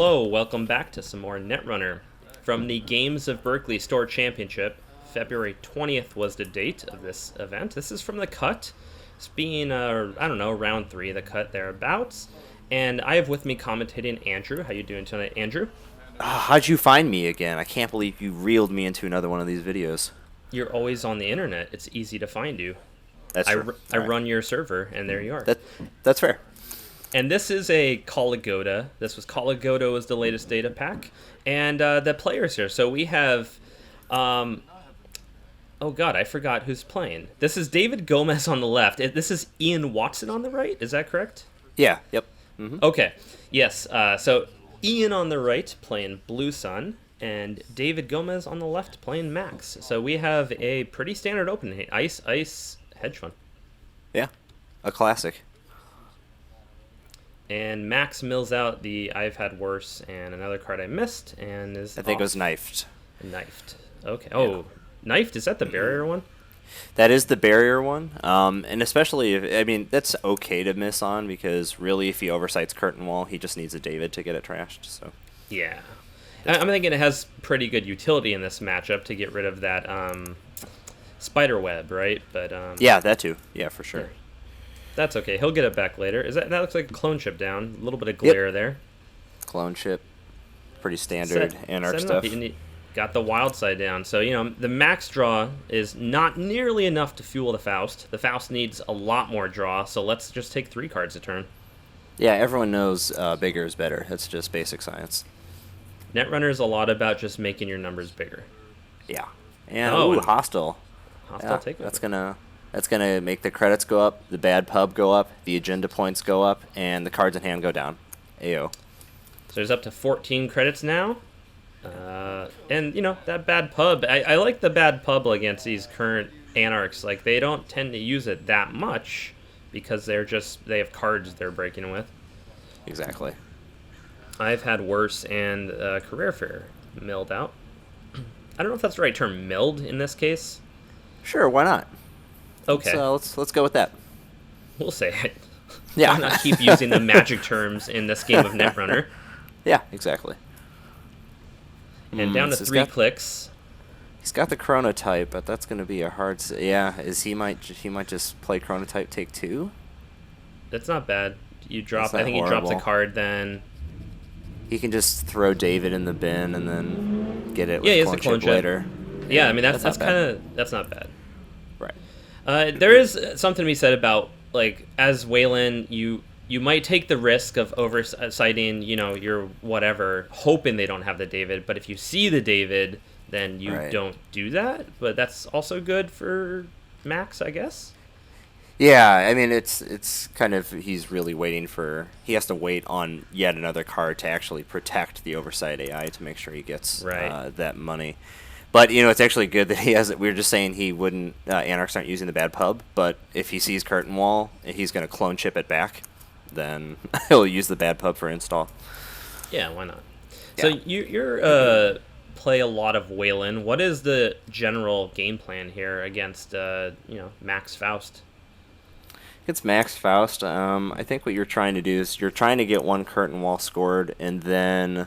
Hello, welcome back to some more Netrunner. From the Games of Berkeley Store Championship, February 20th was the date of this event. This is from the cut. It's being, round 3 of the cut thereabouts. And I have with me commentating Andrew. How you doing tonight, Andrew? How'd you find me again? I can't believe you reeled me into another one of these videos. You're always on the internet. It's easy to find you. That's true. I run your server, and there you are. That's fair. And this is a Kalagoda. This was Kalagoda was the latest data pack. And the players here. So we have... oh, God, I forgot who's playing. This is David Gomez on the left. This is Ian Watson on the right. Is that correct? Yeah, yep. Mm-hmm. Okay, yes. So Ian on the right playing Blue Sun, and David Gomez on the left playing Max. So we have a pretty standard opening. Ice, hedge fund. Yeah, a classic. And Max mills out the I've Had Worse and another card I missed, and is I think off. it was knifed. Knifed. Okay. Oh, yeah. Knifed? Is that the barrier one? That is the barrier one, and especially that's okay to miss on because really, if he oversights Curtain Wall, he just needs a David to get it trashed. So yeah, I'm thinking it has pretty good utility in this matchup to get rid of that spider web, right? But yeah, that too. Yeah, for sure. Yeah. That's okay. He'll get it back later. That looks like a clone chip down? A little bit of glare there. Clone chip, pretty standard Anarch stuff. Got the wild side down. So, the max draw is not nearly enough to fuel the Faust. The Faust needs a lot more draw, so let's just take 3 cards a turn. Yeah, everyone knows bigger is better. That's just basic science. Netrunner is a lot about just making your numbers bigger. Yeah. And, hostile. Hostile takeover. That's gonna make the credits go up, the bad pub go up, the agenda points go up, and the cards in hand go down. Ayo. So there's up to 14 credits now. And that bad pub, I like the bad pub against these current Anarchs. Like, they don't tend to use it that much because they have cards they're breaking with. Exactly. I've Had Worse and Career Fair milled out. I don't know if that's the right term, milled in this case. Sure, why not? Okay. Let's go with that. We'll say it. Yeah. Why not keep using the magic terms in this game of Netrunner? Yeah, exactly. And down to 3 clicks. He's got the chronotype, but that's going to be a hard. He might just play chronotype take 2. That's not bad. You drop. I think he drops a card. Then he can just throw David in the bin and then get it. With clone chip later. Yeah, that's not bad. Right. There is something to be said about, like, as Waylon, you might take the risk of oversighting, your whatever, hoping they don't have the David. But if you see the David, then you don't do that. But that's also good for Max, I guess. Yeah, it's kind of, he's really waiting for, he has to wait on yet another card to actually protect the oversight AI to make sure he gets that money. But, it's actually good that he has it. We were just saying he wouldn't, Anarchs aren't using the bad pub, but if he sees Curtain Wall, he's going to clone chip it back. Then he'll use the bad pub for install. Yeah, why not? Yeah. So you're play a lot of Waylon. What is the general game plan here against Max Faust? It's Max Faust. I think what you're trying to do is you're trying to get one Curtain Wall scored, and then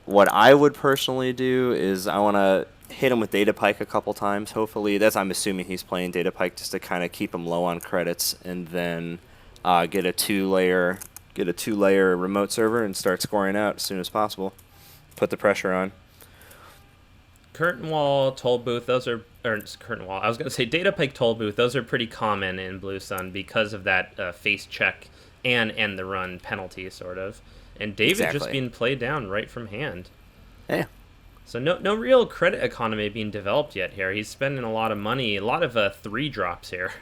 what I would personally do is I want to hit him with Data Pike a couple times. Hopefully, I'm assuming he's playing Data Pike just to kind of keep him low on credits, and then get a two-layer remote server and start scoring out as soon as possible. Put the pressure on. Curtain Wall, Toll Booth, Curtain Wall. I was going to say Data Pike, Toll Booth. Those are pretty common in Blue Sun because of that face check and end the run penalty, sort of. And David just being played down right from hand. Yeah. So no real credit economy being developed yet here. He's spending a lot of money, a lot of 3 drops here.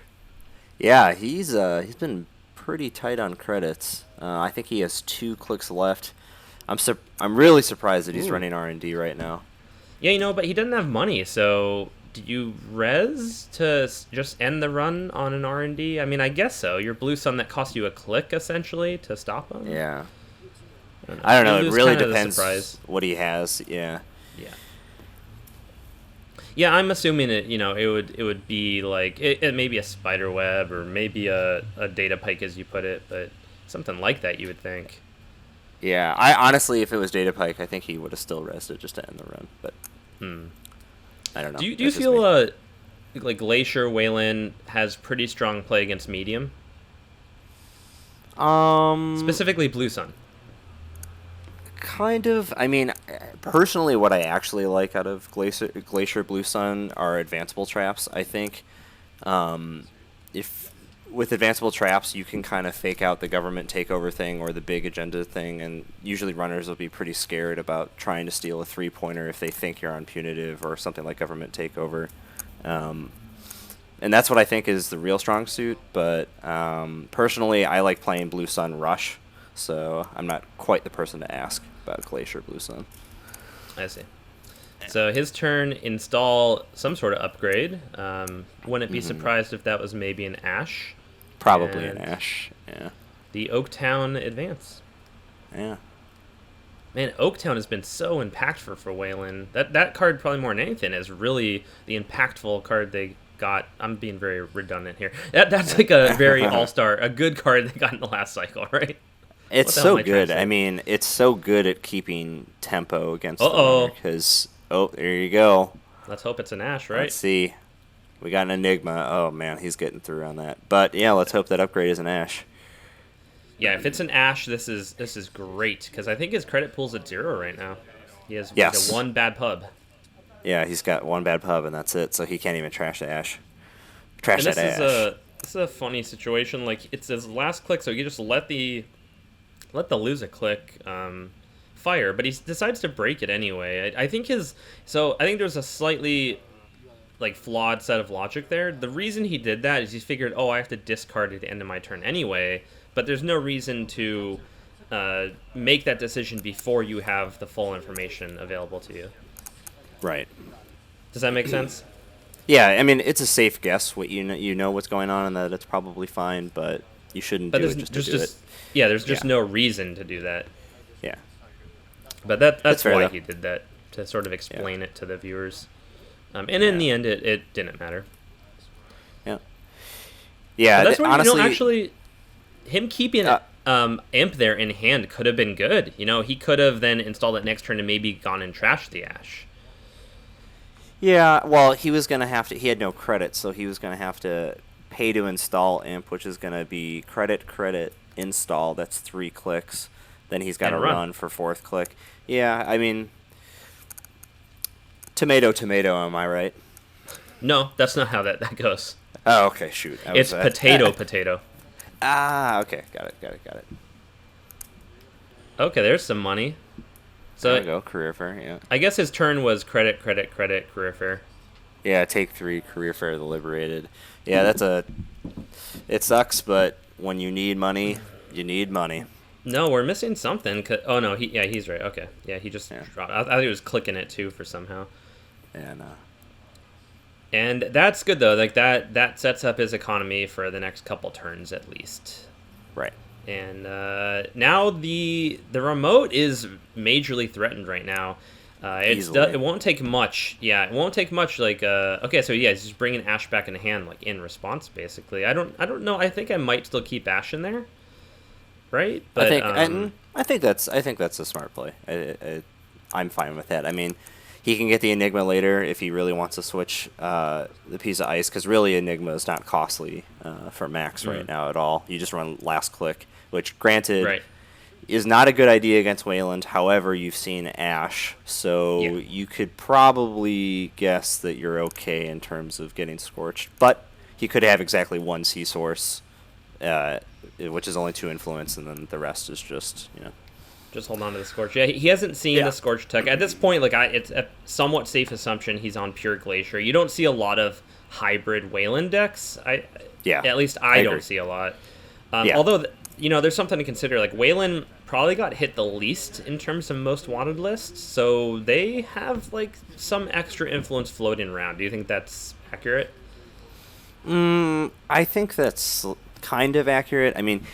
Yeah, he's been pretty tight on credits. I think he has 2 clicks left. I'm really surprised that he's running R&D right now. Yeah, but he doesn't have money, so do you res to just end the run on an R&D? I guess so. Your Blue Sun that cost you a click, essentially, to stop him? Yeah. I don't know. It really depends what he has. Yeah. Yeah. Yeah, I'm assuming it would be like it may be a spider web or maybe a data pike as you put it, but something like that you would think. Yeah, I honestly, if it was Data Pike, I think he would have still rested just to end the run. But I don't know. Do you feel like Glacier Wayland has pretty strong play against medium, specifically Blue Sun? Kind of. I mean, personally, what I actually like out of Glacier Blue Sun are advanceable traps. I think if with advanceable traps, you can kind of fake out the government takeover thing or the big agenda thing, and usually runners will be pretty scared about trying to steal a 3-pointer if they think you're on punitive or something like government takeover. And that's what I think is the real strong suit, but personally, I like playing Blue Sun Rush, so I'm not quite the person to ask about Glacier Blue Sun. I see. So his turn, install some sort of upgrade. Wouldn't be surprised if that was maybe an Ash. Probably an Ash, yeah. The Oaktown Advance. Yeah. Man, Oaktown has been so impactful for Wayland. That card, probably more than anything, is really the impactful card they got. I'm being very redundant here. That's like a very all-star, a good card they got in the last cycle, right? It's so good. I mean, it's so good at keeping tempo against the runner because, there you go. Let's hope it's an Ash, right? Let's see. We got an Enigma. Oh, man, he's getting through on that. But, yeah, let's hope that upgrade is an Ash. Yeah, if it's an Ash, this is great, because I think his credit pool's at 0 right now. He has one bad pub. Yeah, he's got one bad pub, and that's it, so he can't even trash the Ash. Trash that Ash. This is a funny situation. Like, it's his last click, so you just let the lose a click fire, but he decides to break it anyway. I think there's a slightly flawed set of logic there. The reason he did that is he figured, I have to discard at the end of my turn anyway, but there's no reason to make that decision before you have the full information available to you. Right. Does that make sense? Yeah, I mean, it's a safe guess. You know what's going on and that it's probably fine, but you shouldn't do it just to do it. Yeah, there's just no reason to do that. Yeah. But that's why he did that, to sort of explain it to the viewers. And in the end, it didn't matter. Yeah. Yeah, but that's why, honestly, actually, him keeping Imp there in hand could have been good. He could have then installed it next turn and maybe gone and trashed the Ash. Yeah, well, he was going to have to... He had no credit, so he was going to have to pay to install Imp, which is going to be credit, install. That's 3 clicks. Then he's got to run for 4th click. Yeah, I mean... Tomato, am I right? No, that's not how that goes. Oh, okay, shoot. It's potato. Ah, okay, got it. Okay, there's some money. So there we go, career fair, yeah. I guess his turn was credit, career fair. Yeah, take 3, career fair, the liberated. Yeah, it sucks, but when you need money, you need money. No, we're missing something. Oh, no, he's right. Okay. Yeah, he just dropped. I thought he was clicking it, too, for somehow. Yeah, no. And that's good, though. Like, that sets up his economy for the next couple turns, at least. Right. And now the remote is majorly threatened right now. It won't take much. Yeah, it won't take much. Okay, so yeah, he's just bringing Ash back in hand, in response, basically. I don't know. I think I might still keep Ash in there. Right, but I think that's a smart play. I'm fine with that. I mean, he can get the Enigma later if he really wants to switch the piece of ice, because really Enigma is not costly for Max right now at all. You just run last click, which granted is not a good idea against Wayland. However, you've seen Ash, so you could probably guess that you're okay in terms of getting scorched. But he could have exactly 1 C source. Which is only 2 influence, and then the rest is just just hold on to the Scorch. Yeah, he hasn't seen the Scorch tech at this point. It's a somewhat safe assumption he's on pure Glacier. You don't see a lot of hybrid Wayland decks. At least I don't see a lot. Although there's something to consider. Wayland probably got hit the least in terms of most wanted lists, so they have some extra influence floating around. Do you think that's accurate? I think that's kind of accurate. I mean,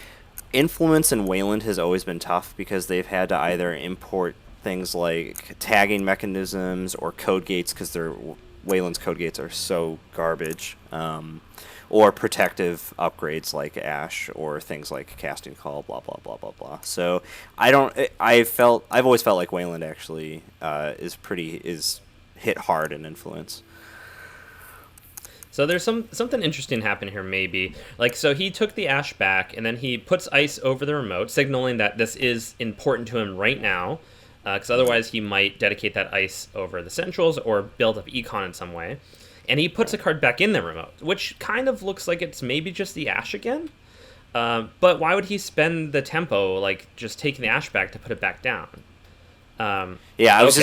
influence in Wayland has always been tough because they've had to either import things like tagging mechanisms or code gates because they're Wayland's code gates are so garbage. Or protective upgrades like Ash or things like Casting Call, blah blah blah blah blah. So I've always felt like Wayland actually is hit hard in influence. So there's something interesting happening here, maybe. Like, so he took the Ash back, and then he puts ice over the remote, signaling that this is important to him right now, because otherwise he might dedicate that ice over the centrals or build up econ in some way. And he puts a card back in the remote, which kind of looks like it's maybe just the Ash again. But why would he spend the tempo, like, just taking the Ash back to put it back down? I was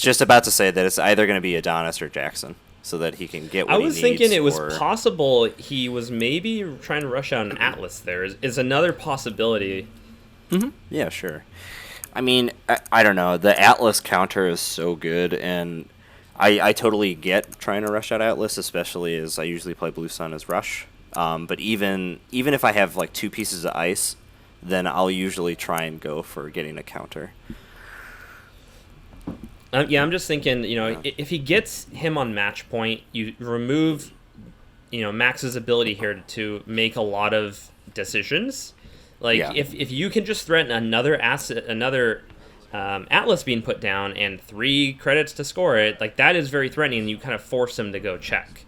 just about to say that it's either going to be Adonis or Jackson, so that he can get what he needs. I was thinking it was possible he was maybe trying to rush out an Atlas there. Is another possibility. Mm-hmm. Yeah, sure. I mean, I don't know. The Atlas counter is so good, and I totally get trying to rush out Atlas, especially as I usually play Blue Sun as rush. But even if I have like 2 pieces of ice, then I'll usually try and go for getting a counter. I'm just thinking, if he gets him on match point, you remove, Max's ability here to make a lot of decisions. Like, if you can just threaten another Atlas being put down and 3 credits to score it, like, that is very threatening, and you kind of force him to go check.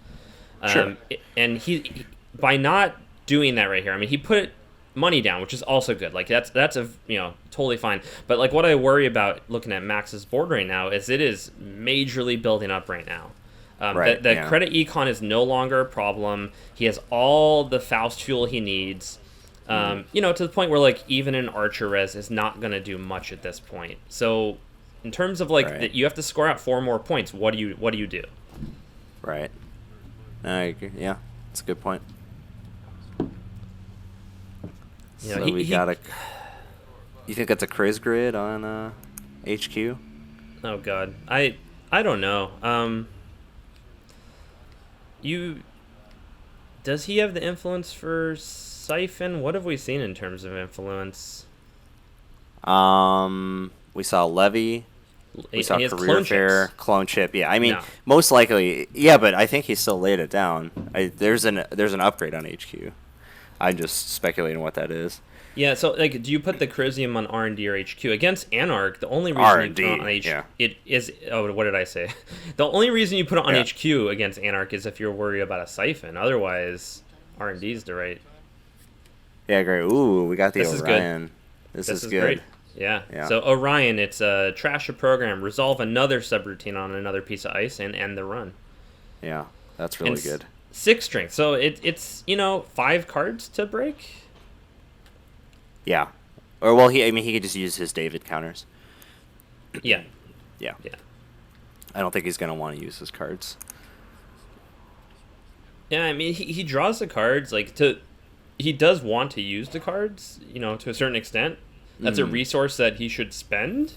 Sure. And he, by not doing that right here, I mean, he put money down, which is also good. Like, that's totally fine. But like, what I worry about looking at Max's board right now is it is majorly building up right now. The credit econ is no longer a problem. He has all the Faust fuel he needs. To the point where, like, even an Archer res is not going to do much at this point. So in terms of like you have to score out 4 more points, what do you do? Right. I agree. Yeah, that's a good point. So you think that's a Chris grid on HQ? Oh God, I don't know. Does he have the influence for Siphon? What have we seen in terms of influence? We saw Levy. We saw Career Fair, Clone Chip. Yeah, I mean, most likely, yeah, but I think he still laid it down. There's an upgrade on HQ. I'm just speculating what that is. Yeah, so like, do you put the Charisma on R&D or HQ against Anarch? The only reason you put it on it is what did I say? The only reason you put it on HQ against Anarch is if you're worried about a Siphon. Otherwise, R&D is the right. Yeah, great. Ooh, we got the Orion. This is good. Great. Yeah. So Orion, it's trash a program, resolve another subroutine on another piece of ice, and end the run. Yeah, that's really good. 6 strength, so it's 5 cards to break. Yeah, or he could just use his David counters. Yeah. I don't think he's gonna want to use his cards. Yeah, I mean he draws the cards he does want to use the cards, to a certain extent. That's a resource that he should spend.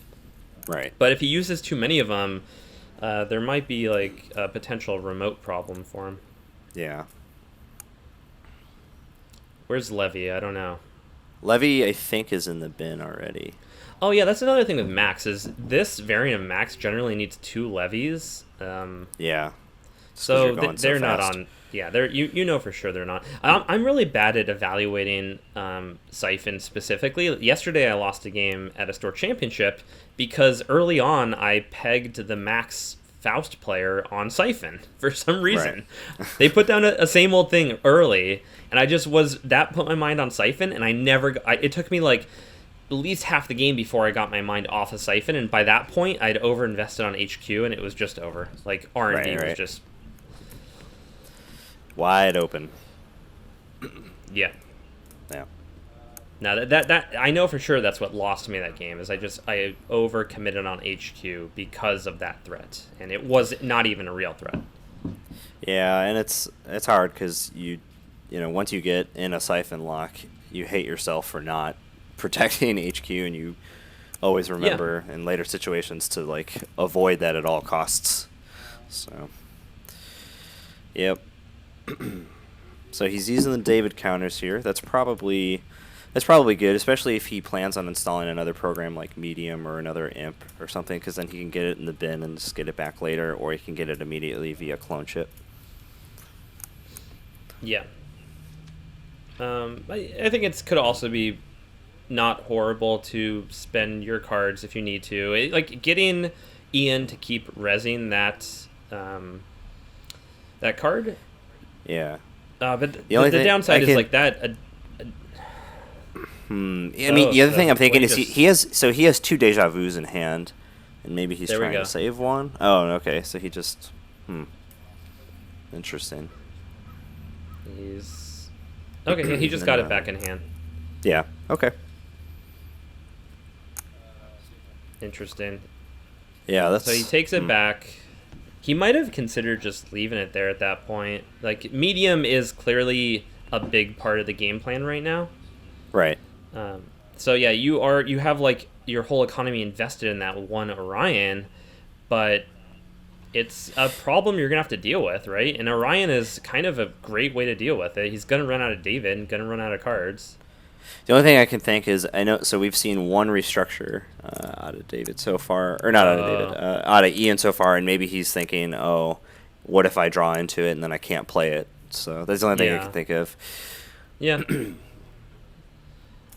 Right. But if he uses too many of them, there might be like a potential remote problem for him. Yeah. Where's Levy? I don't know. Levy, I think, is in the bin already. Oh yeah, that's another thing with Max is this variant of Max generally needs 2 levies. Yeah. So they're not on. Yeah, they're for sure they're not. I'm really bad at evaluating Siphon specifically. Yesterday I lost a game at a store championship because early on I pegged the Max Faust player on Siphon for some reason. Right. They put down a same old thing early, and I just put my mind on Siphon, and it took me like at least half the game before I got my mind off of Siphon, and by that point I'd overinvested on HQ, and it was just over. Like R&D was just wide open. Yeah. Now that I know for sure that's what lost me that game is I overcommitted on HQ because of that threat, and it was not even a real threat. Yeah, and it's hard because once you get in a Siphon lock, you hate yourself for not protecting HQ, and you always remember in later situations to like avoid that at all costs. So, yep. So he's using the David counters here. That's probably That's probably good, especially if he plans on installing another program like Medium or another imp or something, because then he can get it in the bin and just get it back later, or he can get it immediately via clone chip. Yeah. I think it could also be not horrible to spend your cards if you need to. Like getting Ian to keep rezzing that card. Yeah. But the downside is like that. I mean, the other thing I'm thinking is he has 2 Deja Vus in hand, and maybe he's trying to save one. Oh, okay. So he just, interesting. He's okay. Yeah, he just got it back in hand. Yeah. Okay. Interesting. Yeah, that's. So he takes it back. He might have considered just leaving it there at that point. Like Medium is clearly a big part of the game plan right now. Right. So yeah, you have like your whole economy invested in that one Orion, but it's a problem you're gonna have to deal with, right? And Orion is kind of a great way to deal with it. He's gonna run out of David and gonna run out of cards. The only thing I can think is so we've seen one restructure out of David so far, or not out of David, out of Ian so far, and maybe he's thinking, oh, what if I draw into it and then I can't play it? So that's the only thing I can think of. Yeah.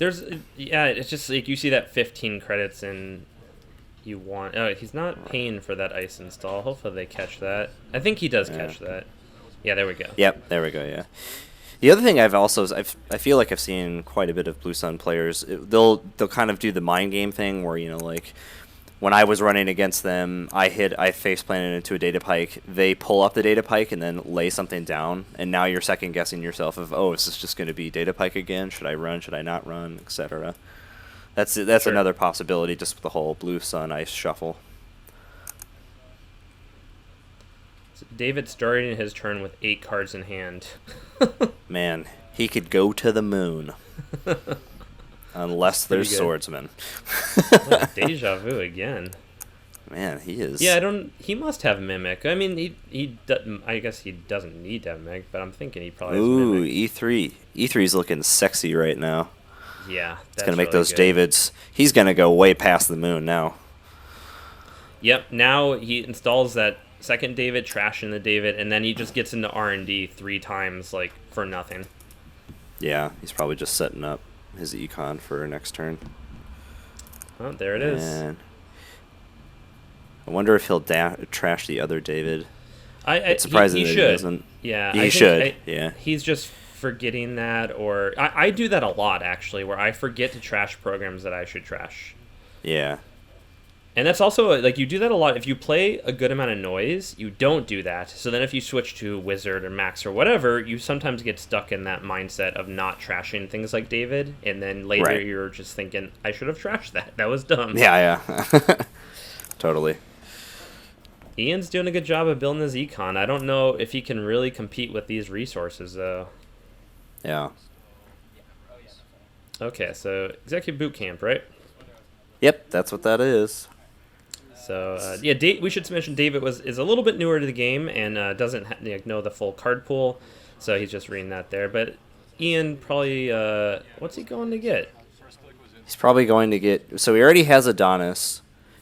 It's just like you see that 15 credits and you want. Oh, he's not paying for that ice install. Hopefully they catch that. I think he does catch that. Yeah, there we go. Yep, there we go. Yeah. The other thing I feel like I've seen quite a bit of Blue Sun players. They'll kind of do the mind game thing where like when I was running against them, I face planted into a data pike. They pull up the data pike and then lay something down, and now you're second guessing yourself of, oh, is this just going to be data pike again? Should I run? Should I not run? Etc. That's Sure. another possibility, just with the whole Blue Sun ice shuffle. So David starting his turn with 8 cards in hand. Man, he could go to the moon. Unless there's good. swordsmen. Deja vu again. Man, he is. Yeah, he must have Mimic. I mean, I guess he doesn't need to have Mimic, but I'm thinking he probably has Mimic. E3. E3's looking sexy right now. Yeah, it's going to make those Davids. He's going to go way past the moon now. Yep, now he installs that second David, trashing the David, and then he just gets into R&D 3 times, like, for nothing. Yeah, he's probably just setting up his econ for next turn. Oh, there it is. And I wonder if he'll trash the other David. It's surprising he that should. He doesn't. Yeah, he should. Yeah, he's just forgetting that, or I do that a lot actually, where I forget to trash programs that I should trash. Yeah. And that's also, like, you do that a lot. If you play a good amount of noise, you don't do that. So then if you switch to Wizard or Max or whatever, you sometimes get stuck in that mindset of not trashing things like David. And then later you're just thinking, I should have trashed that. That was dumb. Yeah. Totally. Ian's doing a good job of building his econ. I don't know if he can really compete with these resources, though. Yeah. Okay, so Executive Boot Camp, right? Yep, that's what that is. So, we should mention David is a little bit newer to the game and doesn't know the full card pool, so he's just reading that there. But Ian probably, what's he going to get? He's probably going to get... So he already has Adonis.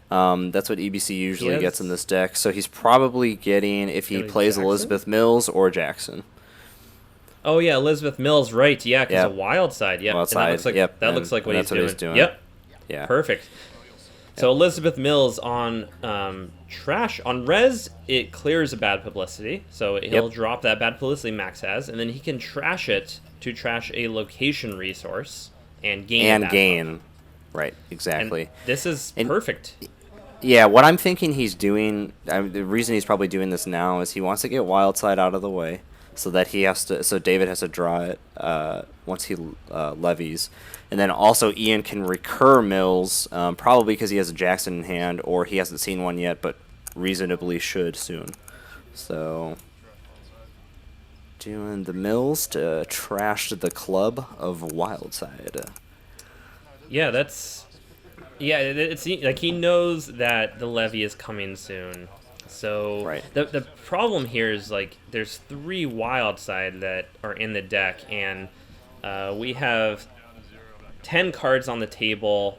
That's what EBC usually gets in this deck. So he's probably getting, if he plays Jackson? Elizabeth Mills or Jackson. Oh, yeah, Elizabeth Mills, right. Yeah, because a wild side. Yep. Wild side, that looks like what he's doing. Yep. Yeah. Perfect. So Elizabeth Mills on trash. On res, it clears a bad publicity. So he'll drop that bad publicity Max has, and then he can trash it to trash a location resource and gain. Right, exactly. And this is perfect. Yeah, what I'm thinking he's doing, the reason he's probably doing this now is he wants to get Wildside out of the way so that David has to draw it once he levies. And then also Ian can recur Mills, probably because he has a Jackson in hand, or he hasn't seen one yet, but reasonably should soon. So, doing the Mills to trash the club of Wildside. Yeah, it's like he knows that the levy is coming soon. So the problem here is, like, there's 3 Wildside that are in the deck, and we have 10 cards on the table.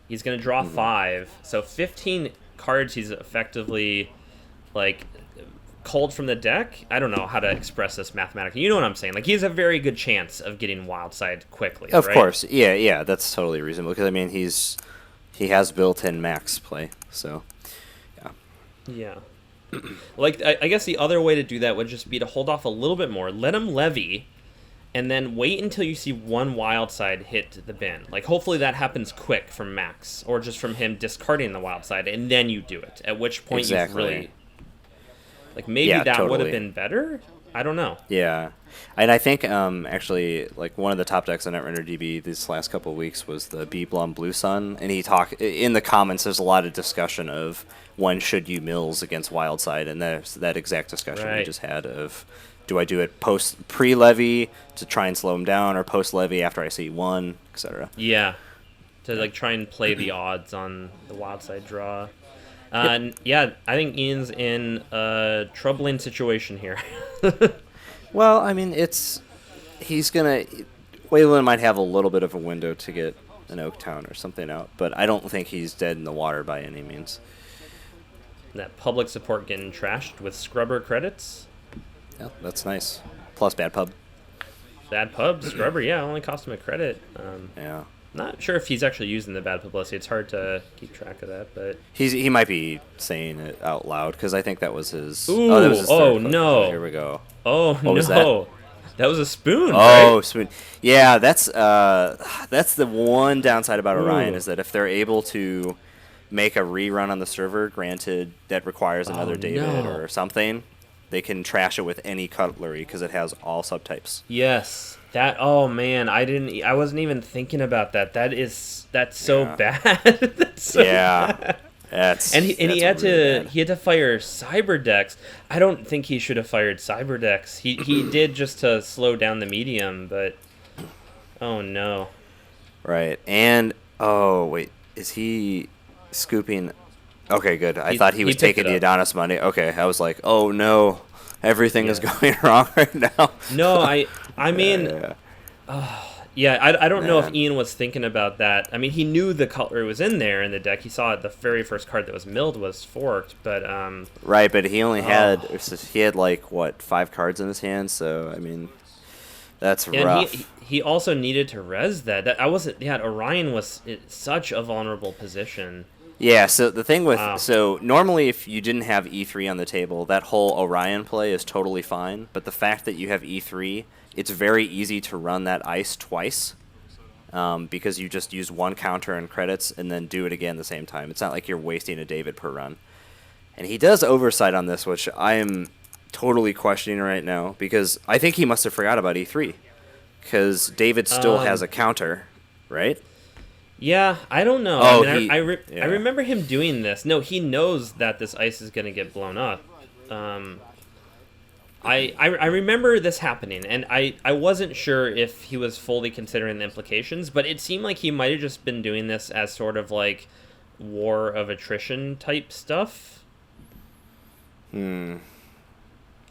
He's going to draw 5. So 15 cards he's effectively, like, culled from the deck. I don't know how to express this mathematically. You know what I'm saying? Like, he has a very good chance of getting Wildside quickly, Of right? course. Yeah, that's totally reasonable. Because, I mean, he has built-in max play, so, yeah. Yeah. Like, I guess the other way to do that would just be to hold off a little bit more. Let him levy, and then wait until you see one Wildside hit the bin. Like, hopefully that happens quick from Max, or just from him discarding the Wildside, and then you do it. At which point Exactly. you've really... Like, maybe that would have totally. been better? I don't know. Yeah. And I think, actually, like, one of the top decks on Netrunner DB these last couple of weeks was the B-Blum Blue Sun, and in the comments, there's a lot of discussion of when should you mills against Wildside, and there's that exact discussion we Right. just had of, do I do it pre-levy to try and slow him down, or post-levy after I see one, etc. Yeah. To, like, try and play the odds on the Wildside draw. And yeah, I think Ian's in a troubling situation here. Well, I mean, Wayland might have a little bit of a window to get an Oaktown or something out, but I don't think he's dead in the water by any means. That public support getting trashed with scrubber credits. Yeah, that's nice. Plus bad pub. Bad pub, scrubber, yeah, only cost him a credit. Yeah. Not sure if he's actually using the bad publicity. It's hard to keep track of that, but... He might be saying it out loud, because I think that was his... Ooh, that was his third pub. no. Here we go. Oh, What no. was that? That was a spoon, Oh, right? spoon. Yeah, that's the one downside about Orion, Ooh. is that if they're able to make a rerun on the server, granted that requires another David no. or something, they can trash it with any cutlery, because it has all subtypes. Yes. Oh man, I wasn't even thinking about that. That's so Yeah. bad. That's so bad. That's And he had that's to really bad. he had to fire Cyberdex. I don't think he should have fired Cyberdex. He did just to slow down the medium, but oh no. Right. And oh wait, is he scooping? Okay, good. I He- thought he he was picked taking it the up. Adonis money. Okay, I was like, oh no, everything is Yeah. going wrong right now. No, I mean, Yeah. I don't know if Man. Ian was thinking about that. I mean, he knew the cutlery was in there in the deck. He saw it. The very first card that was milled was forked, but Right, but he only had Oh. he had like what 5 cards in his hand. So I mean, that's and rough. he also needed to res that. I wasn't. Yeah, Orion was in such a vulnerable position. Yeah, so the thing with Wow. so normally if you didn't have E3 on the table, that whole Orion play is totally fine, but the fact that you have E3, it's very easy to run that ice twice. Because you just use one counter and credits and then do it again at the same time. It's not like you're wasting a David per run. And he does oversight on this, which I am totally questioning right now, because I think he must have forgot about E3. Because David still has a counter, right? Yeah, I don't know. Oh, I mean, I yeah. remember him doing this. No, he knows that this ice is going to get blown up. I remember this happening, and I wasn't sure if he was fully considering the implications, but it seemed like he might have just been doing this as sort of like war of attrition type stuff.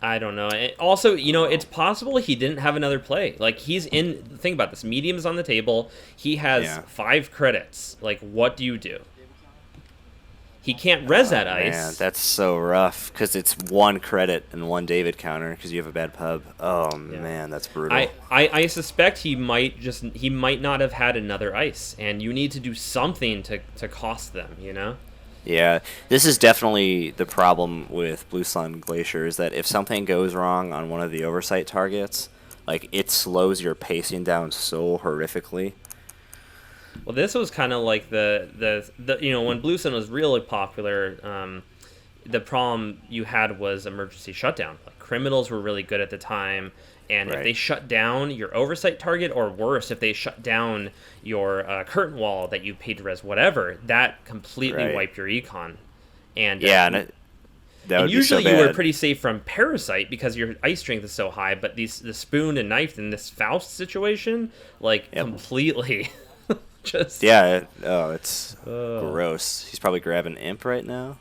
I don't know. Also, it's possible he didn't have another play. Like, think about this. Medium's on the table. He has Yeah. 5 credits. Like, what do you do? He can't res that ice. Man, that's so rough, because it's 1 credit and 1 David counter, because you have a bad pub. Oh, man, that's brutal. I suspect he might not have had another ice, and you need to do something to cost them, Yeah, this is definitely the problem with Blue Sun Glacier, is that if something goes wrong on one of the oversight targets, like, it slows your pacing down so horrifically. Well, this was kind of like the when Blue Sun was really popular, the problem you had was emergency shutdown. Like, criminals were really good at the time, and if Right. they shut down your oversight target, or worse, if they shut down your curtain wall that you paid to res, whatever, that completely Right. wiped your econ. And Yeah, and that would be so usually you were bad. pretty safe from parasite because your ice strength is so high, but the spoon and knife in this Faust situation, like, Yep. completely just Yeah, it's gross. He's probably grabbing Imp right now.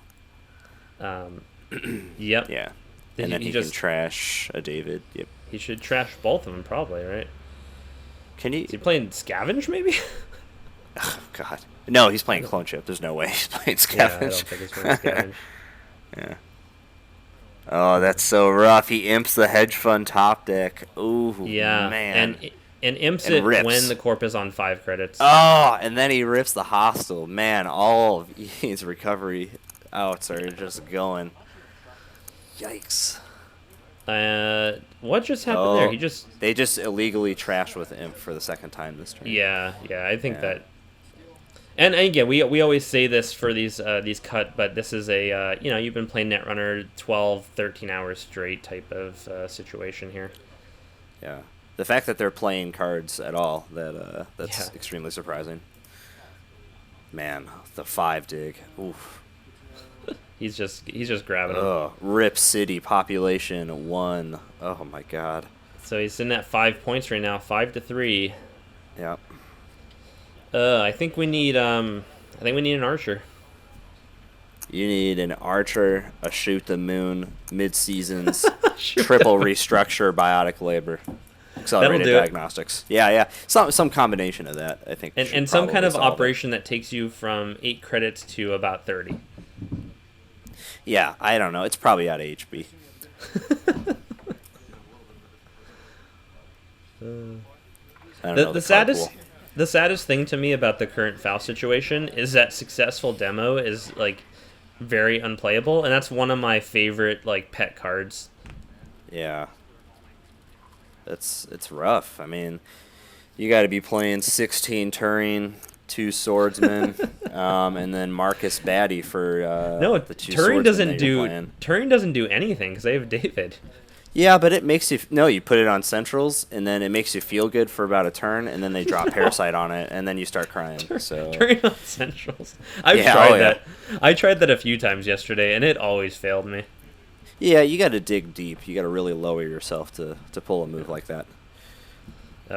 Yep. Yeah. Then And then he he just- can trash a David. Yep. He should trash both of them, probably, right? Can you... Is he playing Scavenge, maybe? Oh, God. No, he's playing Clone Chip. There's no way he's playing Yeah, I Scavenge. don't think he's playing Scavenge. Yeah. Oh, that's so rough. He imps the hedge fund top deck. Ooh, Yeah, man. and imps And it when rips. the corp is on 5 credits. Oh, and then he rips the hostile. Man, all of his recovery outs are just going. Yikes. What just happened there? Oh, He just they just illegally trashed with imp for the second time this turn. yeah, I think Yeah. that. And again, we always say this for these cut, but this is a you've been playing Netrunner 12, 13 hours straight type of situation here. Yeah. The fact that they're playing cards at all, that's Yeah. extremely surprising. Man, the 5 dig. Oof. He's just grabbing them. Oh, Rip City population 1. Oh my God. So he's sitting at 5 points right now, 5-3. Yep. I think we need an archer. You need an archer, a shoot the moon, mid-seasons, triple restructure, biotic labor, accelerated That'll do it. diagnostics. Yeah. Some combination of that, I think. And some kind of operation that takes you from 8 credits to about 30. Yeah, I don't know. It's probably out of HB. I don't know. The saddest thing to me about the current Faust situation is that successful demo is like very unplayable, and that's one of my favorite like pet cards. Yeah. It's rough. I mean, you got to be playing 16 Turing, 2 swordsmen, and then Marcus Batty for No, the 2 Turing swordsmen that you're playing. Turing doesn't do anything because they have David. Yeah, but it makes you you put it on centrals, and then it makes you feel good for about a turn, and then they drop Parasite on it, and then you start crying. So Turing on centrals. I've Yeah, tried oh, yeah. that. I tried that a few times yesterday, and it always failed me. yeah, you got to dig deep. You got to really lower yourself to pull a move like that.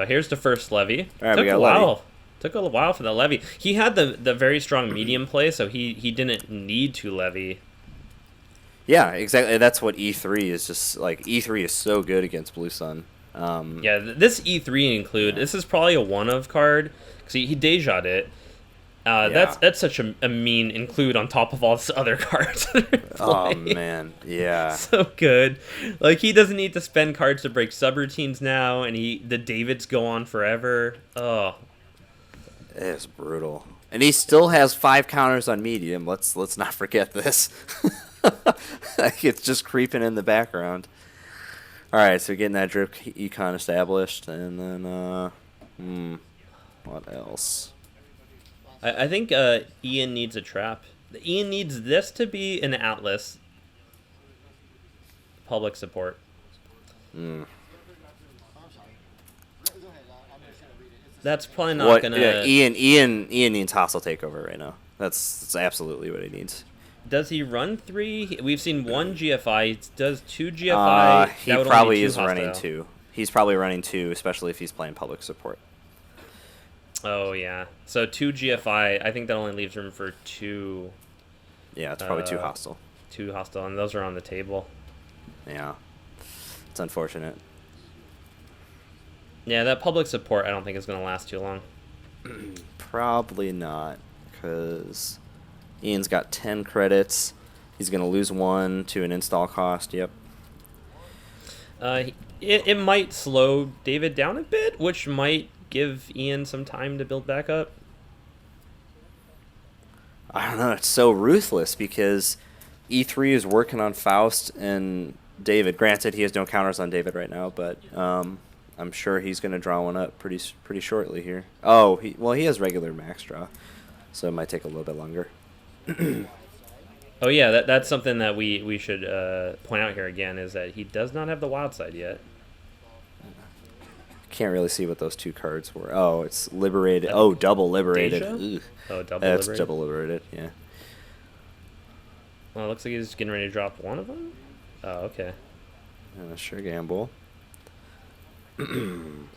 Here's the first levy. All right, Took we got a a levy. while. Took a while for the levy. He had the very strong medium play, so he didn't need to levy. Yeah, exactly. That's what E3 is just like. E3 is so good against Blue Sun. Yeah, this E3 include. This is probably a one of card because he dejaed it. That's such a mean include on top of all this other cards. Oh man, yeah. So good. Like he doesn't need to spend cards to break subroutines now, and the Davids go on forever. Oh, It's brutal. And he still has 5 counters on medium. Let's not forget this. Like it's just creeping in the background. All right, so getting that drip econ established, and then what else? I think Ian needs a trap. Ian needs this to be an Atlas. Public support. That's probably not gonna. Yeah, Ian needs hostile takeover right now. That's absolutely what he needs. Does he run 3? We've seen 1 GFI. He does 2 GFI. He That would only probably be 2 is running hostile. 2. He's probably running 2, especially if he's playing public support. Oh yeah. So 2 GFI. I think that only leaves room for 2. Yeah, it's probably 2 hostile. 2 hostile, and those are on the table. Yeah, it's unfortunate. Yeah, that public support I don't think is going to last too long. Probably not, because Ian's got 10 credits. He's going to lose 1 to an install cost. Yep. It might slow David down a bit, which might give Ian some time to build back up. I don't know. It's so ruthless because E3 is working on Faust and David. Granted, he has no counters on David right now, but I'm sure he's going to draw one up pretty shortly here. Oh, he has regular max draw, so it might take a little bit longer. Oh yeah, that's something that we should point out here again is that he does not have the wild side yet. Can't really see what those 2 cards were. Oh, it's liberated. Oh, double liberated. Deja? Oh, double That's liberated. double liberated. Yeah. Well, it looks like he's getting ready to drop one of them. Oh, okay. Sure, gamble.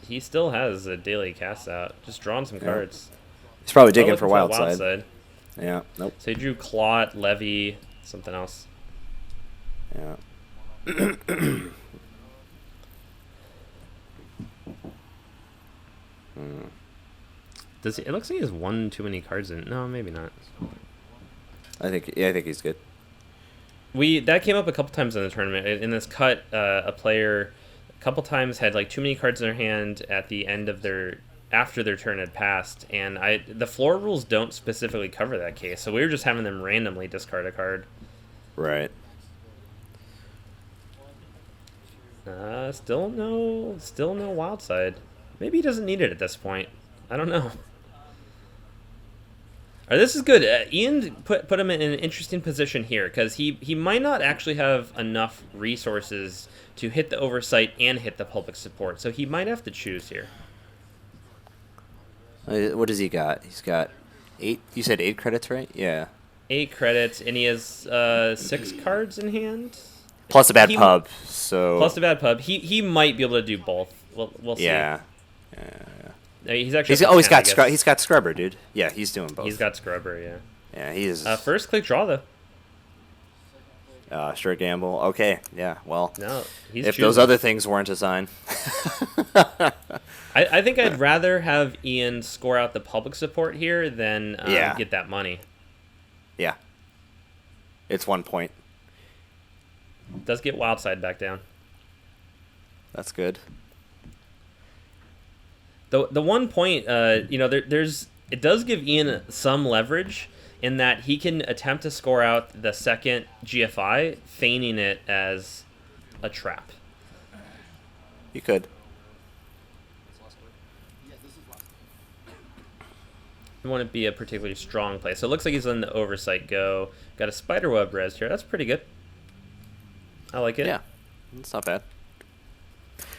He still has a daily cast out. Just drawing some cards. He's probably digging Looking for wild side. Yeah. Nope. So he drew Clot, Levy, something else. Yeah. Does it looks like he has one too many cards in? No, maybe not. I think he's good. That came up a couple times in the tournament. In this cut, a player a couple times had like too many cards in their hand at the end of after their turn had passed, and the floor rules don't specifically cover that case, so we were just having them randomly discard a card. Right. Still no wild side. Maybe he doesn't need it at this point. I don't know. All right, this is good. Ian put him in an interesting position here because he might not actually have enough resources to hit the oversight and hit the public support, so he might have to choose here. What does he got? He's got 8. You said 8 credits, right? Yeah. 8 credits, and he has 6 cards in hand. Plus a bad pub. So. Plus a bad pub. He might be able to do both. We'll see. Yeah. He's actually. He's got Scrubber, dude. Yeah, he's doing both. He's got Scrubber. Yeah. Yeah, he is. First click draw though. Sure gamble. Okay. Yeah. Well. No. If those other things weren't a sign. I think I'd rather have Ian score out the public support here than get that money. Yeah. It's 1 point. Does get wild side back down. That's good. The 1 point, it does give Ian some leverage in that he can attempt to score out the second GFI, feigning it as a trap. You could. It wouldn't be a particularly strong play. So it looks like he's on the oversight go. Got a spiderweb res here. That's pretty good. I like it. Yeah, it's not bad.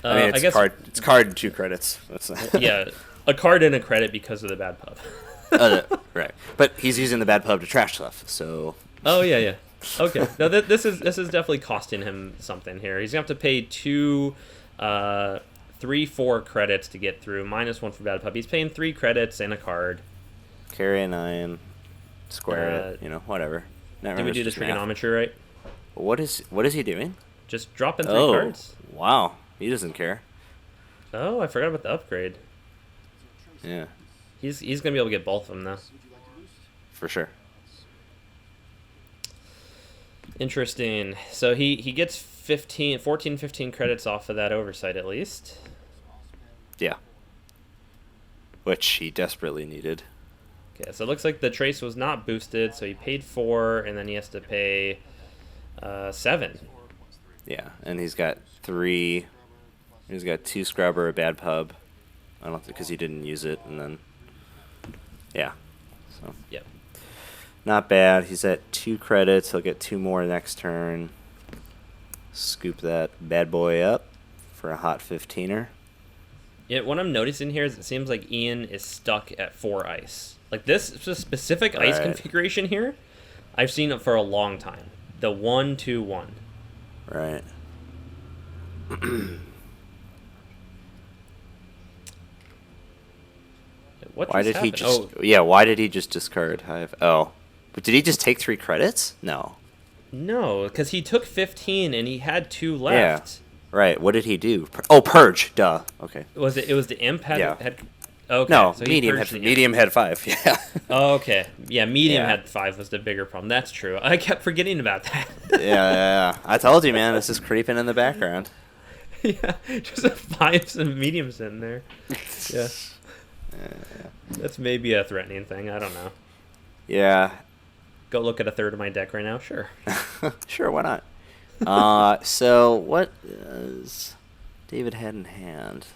I mean, it's card and 2 credits. That's yeah, a card and a credit because of the bad pub. Right, but he's using the bad pub to trash stuff. So. Oh yeah. Okay. No, this is definitely costing him something here. He's gonna have to pay 2, 3, 4 credits to get through. -1 for bad pub. He's paying 3 credits and a card. Carry a 9, square it. Whatever. Did we do the trigonometry right? What is he doing? Just dropping 3 cards. Wow. He doesn't care. Oh, I forgot about the upgrade. Yeah. He's gonna be able to get both of them though. For sure. Interesting. So he gets 15 credits off of that oversight at least. Yeah. Which he desperately needed. Okay, so it looks like the trace was not boosted, so he paid 4, and then he has to pay 7. Yeah, and he's got 3. He's got 2 scrubber, a bad pub. I don't think because he didn't use it, and then yeah. So yep. Not bad. He's at 2 credits. He'll get 2 more next turn. Scoop that bad boy up for a hot 15er. Yeah, what I'm noticing here is it seems like Ian is stuck at 4 ice. Like this specific ice configuration here, I've seen it for a long time. The 1-2-1. Right. Why did he just? Yeah, why did he just discard? But did he just take 3 credits? No. No, because he took 15 and he had 2 left. Yeah. Right. What did he do? Purge. Duh. Okay. It was the imp had. Okay. No, so medium had 5. Yeah. Oh, okay. Yeah, medium had 5 was the bigger problem. That's true. I kept forgetting about that. yeah. I told you, man. This is creeping in the background. Yeah, just a 5s and mediums in there. Yeah. That's maybe a threatening thing. I don't know. Yeah. Go look at a third of my deck right now. Sure. Sure, why not? So what does David had in hand?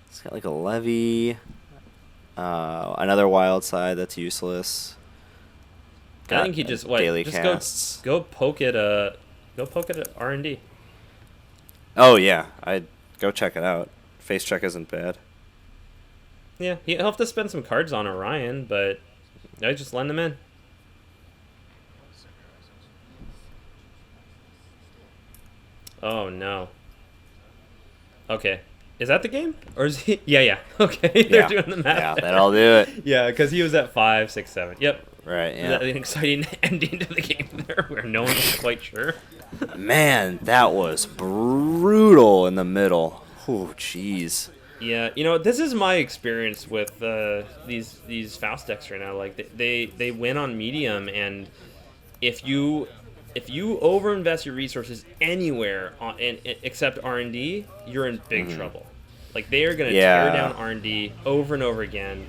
It's got like a levy, another wild side that's useless. I think he just daily just casts. Go poke at R&D. Oh yeah, I'd go check it out. Face check isn't bad. Yeah, he'll have to spend some cards on Orion, but I just lend them in. Oh no. Okay. Is that the game? Or is he? Yeah. Okay, they're doing the math. Yeah, that'll do it. Yeah, because he was at 5, 6, 7. Yep. Right, yeah. Is that an exciting ending to the game there where no one was quite sure? Man, that was brutal in the middle. Oh, jeez. Yeah, this is my experience with these Faust decks right now. Like they win on medium, and if you overinvest your resources anywhere except R&D, you're in big trouble. Like they are going to tear down R&D over and over again.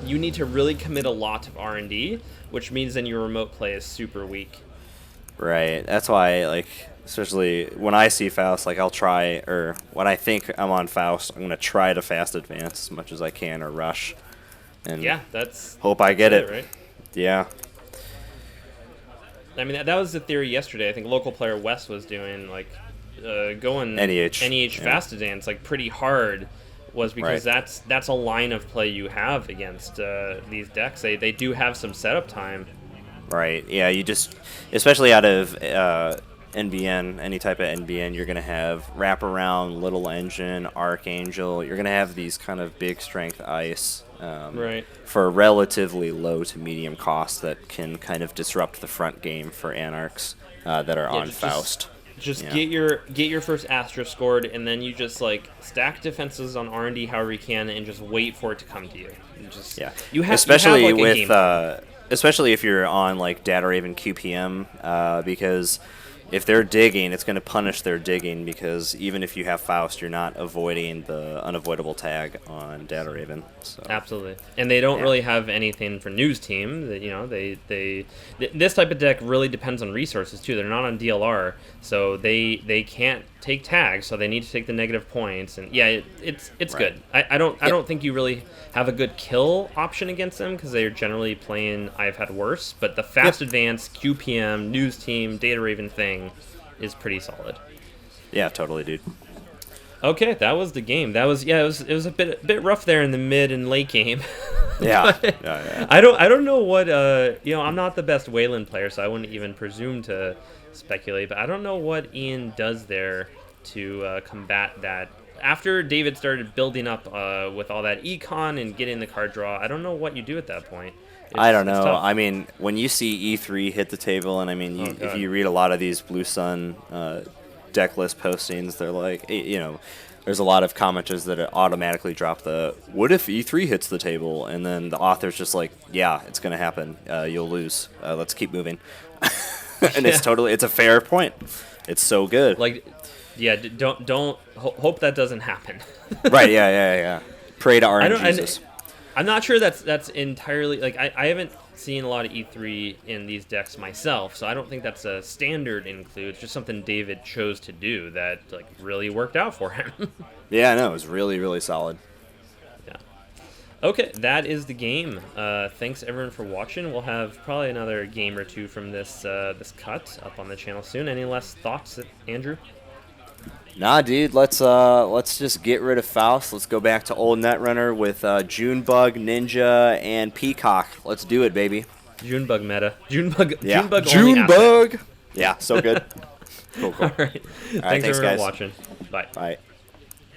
You need to really commit a lot of R&D, which means then your remote play is super weak. Right. That's why, like, especially when I see Faust, like, I'll try, or when I think I'm on Faust, I'm going to try to fast advance as much as I can or rush. And yeah, that's hope I get it. Right? Yeah. I mean, that was the theory yesterday. I think local player West was doing, like, going NEH fast advance, like, pretty hard, was because that's a line of play you have against these decks. They do have some setup time. Right. Yeah, you just, especially out of NBN, any type of NBN, you're going to have Wraparound, Little Engine, Archangel. You're going to have these kind of big strength ice for relatively low to medium cost that can kind of disrupt the front game for Anarchs that are on Faust. Just get your first Astra scored, and then you just like stack defenses on R&D however you can, and just wait for it to come to you. You have especially you have, like, with especially if you're on like Data Raven QPM, because if they're digging, it's going to punish their digging, because even if you have Faust, you're not avoiding the unavoidable tag on Data Raven. So. Absolutely, and they don't really have anything for News Team. That this type of deck really depends on resources too. They're not on DLR, so they can't take tags, so they need to take the negative points. And it's good. I don't think you really have a good kill option against them, because they're generally playing I've had worse. But the fast advance QPM News Team Data Raven thing is pretty solid. Yeah, totally, dude. Okay, that was the game. It was a bit rough there in the mid and late game. Yeah. I don't know what I'm not the best Wayland player, so I wouldn't even presume to speculate, but I don't know what Ian does there to combat that. After David started building up with all that econ and getting the card draw, I don't know what you do at that point. I don't know. I mean, when you see E3 hit the table, and I mean, if you read a lot of these Blue Sun deck list postings, they're like, there's a lot of commenters that automatically drop the, what if E3 hits the table? And then the author's just like, yeah, it's going to happen. You'll lose. Let's keep moving. And it's a fair point. It's so good. Like, don't hope that doesn't happen. Right, yeah. Pray to RNGesus. I'm not sure that's entirely, like, I haven't seen a lot of E3 in these decks myself, so I don't think that's a standard include. It's just something David chose to do that, like, really worked out for him. Yeah, no, it was really, really solid. Yeah. Okay, that is the game. Thanks everyone for watching. We'll have probably another game or two from this cut up on the channel soon. Any last thoughts, Andrew? Nah, dude, let's just get rid of Faust. Let's go back to old Netrunner with Junebug, Ninja, and Peacock. Let's do it, baby. Junebug meta. Junebug. Yeah. Junebug. Yeah, so good. Cool. All right. Thanks everyone guys. for watching. Bye. Bye.